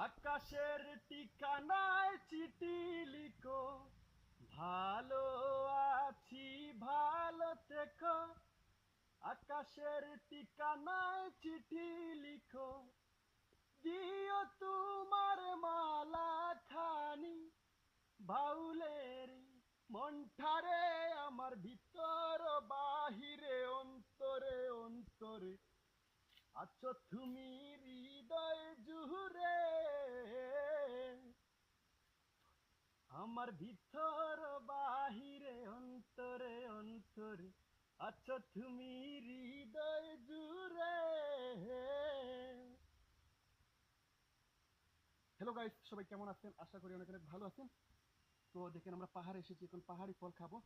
আকাশের ঠিকানায় চিঠি লিখো, ভালো আছি ভালো থেকো। আকাশের ঠিকানায় চিঠি লিখো, দিও তোমার মালা খানি বাউলের মনঠারে, আমার ভিতর বাহিরে অন্তরে অন্তরে আছো তুমি হৃদয় জুড়ে। আমার ভিতর বাহিরে অন্তরে অন্তরে আছো তুমি হৃদয় জুড়ে। হ্যালো গাইস, সবাই কেমন আছেন? আশা করি অনেক অনেক ভালো আছেন। তো দেখেন, আমরা পাহাড়ে এসেছি, এখন পাহাড়ি ফল খাবো।